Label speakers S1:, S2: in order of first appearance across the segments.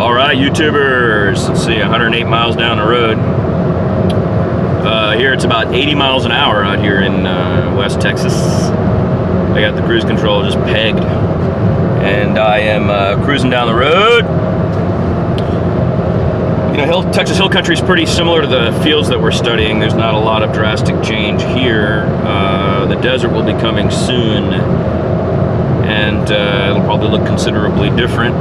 S1: All right, YouTubers, let's see, 108 miles down the road. Here it's about 80 miles an hour out here in West Texas. I got the cruise control just pegged, and I am cruising down the road. You know, Texas Hill Country is pretty similar to the fields that we're studying. There's not a lot of drastic change here. The desert will be coming soon, and it'll probably look considerably different.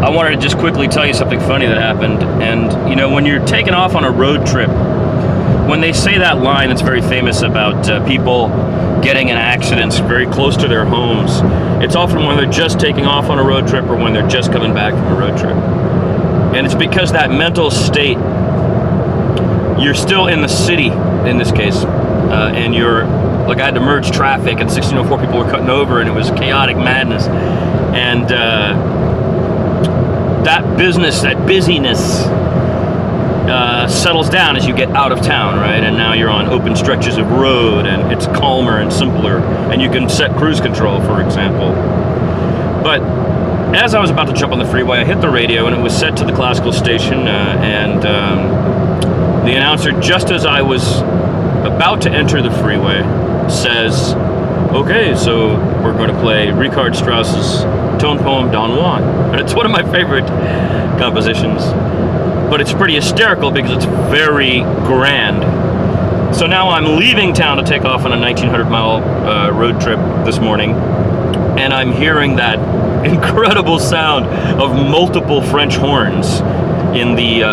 S1: I wanted to just quickly tell you something funny that happened. And you know, when you're taking off on a road trip, when they say that line that's very famous about people getting in accidents very close to their homes, it's often when they're just taking off on a road trip or when they're just coming back from a road trip. And it's because that mental state, you're still in the city in this case, and you're, like, I had to merge traffic and 1604 people were cutting over and it was chaotic madness. And that business, that busyness settles down as you get out of town, right? And now you're on open stretches of road and it's calmer and simpler, and you can set cruise control, for example. But as I was about to jump on the freeway, I hit the radio and it was set to the classical station, and the announcer, just as I was about to enter the freeway, says, okay, so we're going to play Richard Strauss's tone poem Don Juan. And it's one of my favorite compositions, but it's pretty hysterical because it's very grand. So now I'm leaving town to take off on a 1900-mile road trip this morning, and I'm hearing that incredible sound of multiple French horns in the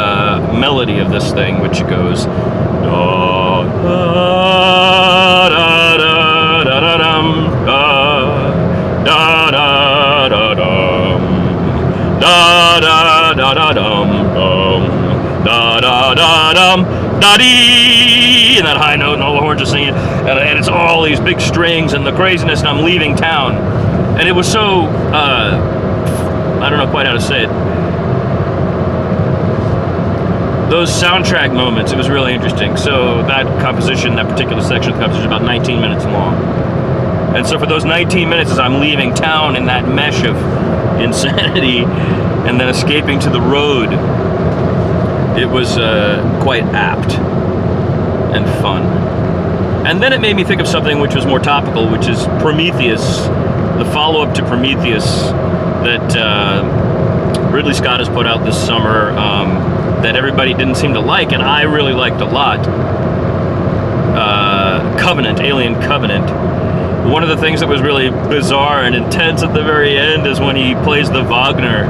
S1: melody of this thing, which goes da da da da da da dum, da da da dum, da da da da dum, da da da dum, da dee, and that high note, and all the horns are singing, and it's all these big strings and the craziness, and I'm leaving town, and it was so I don't know quite how to say it. Those soundtrack moments, it was really interesting. So that composition, that particular section of the composition, is about 19 minutes long. And so for those 19 minutes, as I'm leaving town in that mesh of insanity and then escaping to the road, it was quite apt and fun. And then it made me think of something which was more topical, which is Prometheus, the follow-up to Prometheus that Ridley Scott has put out this summer, that everybody didn't seem to like, and I really liked a lot. Covenant, Alien Covenant. One of the things that was really bizarre and intense at the very end is when he plays the Wagner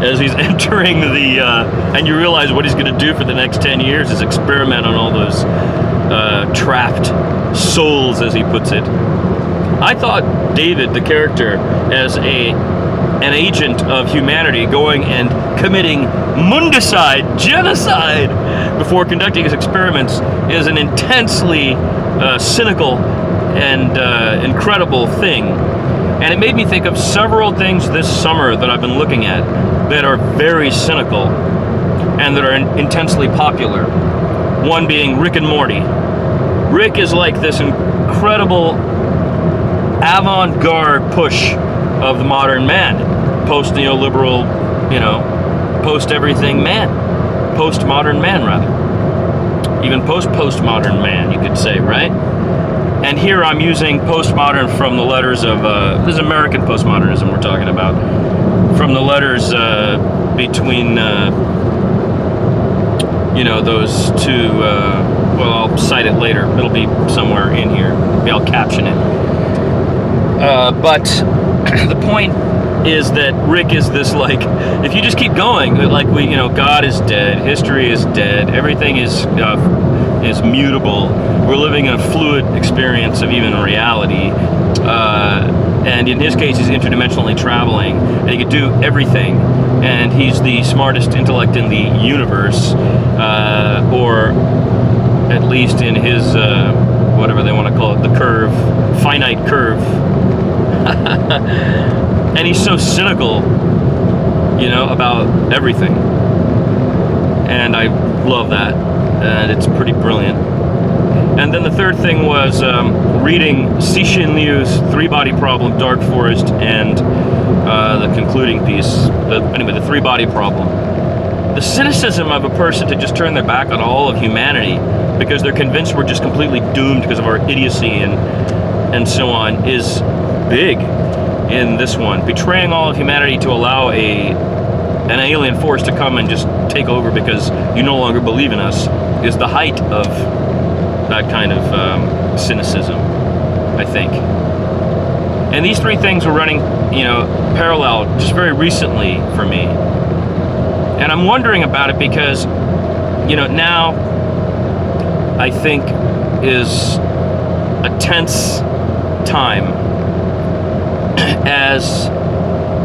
S1: as he's entering the, and you realize what he's going to do for the next 10 years is experiment on all those trapped souls, as he puts it. I thought David, the character, as an agent of humanity going and committing mundicide, genocide, before conducting his experiments is an intensely cynical and incredible thing. And it made me think of several things this summer that I've been looking at that are very cynical and that are intensely popular. One being Rick and Morty. Rick is like this incredible avant-garde push of the modern man, post-neoliberal, post-everything man, post-modern man, rather. Even post-postmodern man, you could say, right? And here I'm using postmodern from the letters of, this is American postmodernism we're talking about, from the letters between, those two, well, I'll cite it later. It'll be somewhere in here. Maybe I'll caption it. But the point is that Rick is this, like, if you just keep going, like, God is dead, history is dead, everything is mutable, we're living in a fluid experience of even reality, and in his case he's interdimensionally traveling, and he could do everything, and he's the smartest intellect in the universe, or at least in his, whatever they want to call it, the curve, finite curve. And he's so cynical, about everything. And I love that. And it's pretty brilliant. And then the third thing was reading Cixin Liu's Three-Body Problem, Dark Forest, and the concluding piece. Anyway, the three-body problem. The cynicism of a person to just turn their back on all of humanity because they're convinced we're just completely doomed because of our idiocy and so on is big in this one. Betraying all of humanity to allow an alien force to come and just take over because you no longer believe in us is the height of that kind of cynicism, I think. And these three things were running, parallel just very recently for me. And I'm wondering about it because, now I think is a tense time as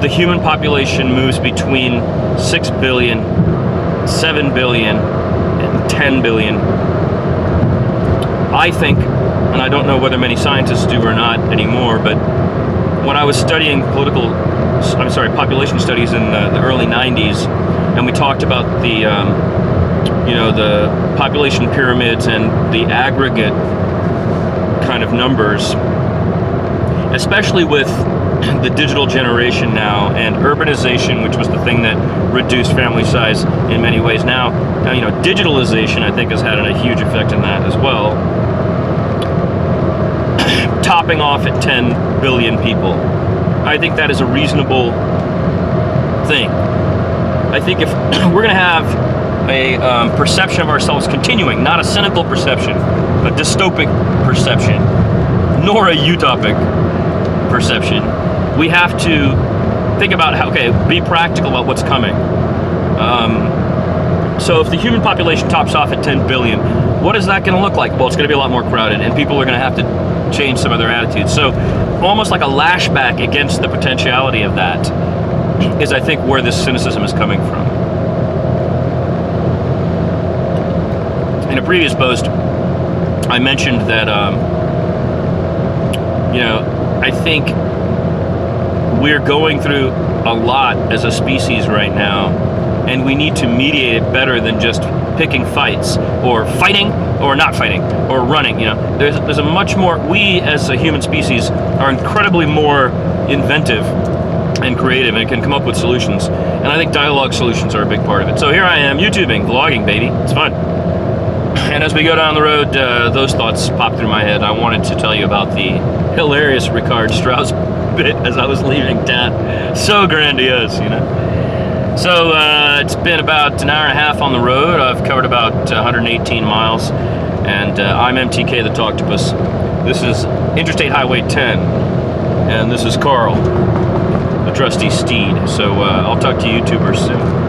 S1: the human population moves between 6 billion, 7 billion, and 10 billion. I think, and I don't know whether many scientists do or not anymore, but when I was studying population studies in the early 90s, and we talked about the population pyramids and the aggregate kind of numbers, especially with the digital generation now and urbanization, which was the thing that reduced family size in many ways. Now, digitalization, I think, has had a huge effect in that as well. Topping off at 10 billion people. I think that is a reasonable thing. I think if we're going to have a perception of ourselves continuing, not a cynical perception, a dystopic perception, nor a utopic perception, we have to think about be practical about what's coming. So if the human population tops off at 10 billion, what is that going to look like? Well, it's going to be a lot more crowded, and people are going to have to change some of their attitudes. So almost like a lashback against the potentiality of that is, I think, where this cynicism is coming from. In a previous post, I mentioned that, I think we're going through a lot as a species right now, and we need to mediate it better than just picking fights or fighting or not fighting or running. There's a much more, we as a human species are incredibly more inventive and creative and can come up with solutions, and I think dialogue solutions are a big part of it. So here I am, YouTubing, vlogging, baby, it's fun. And as we go down the road, those thoughts pop through my head. I wanted to tell you about the hilarious Strauss bit as I was leaving town. So grandiose, So it's been about an hour and a half on the road. I've covered about 118 miles, and I'm MTK the Talktopus. This is Interstate Highway 10, and this is Carl, the trusty steed. So I'll talk to you YouTubers soon.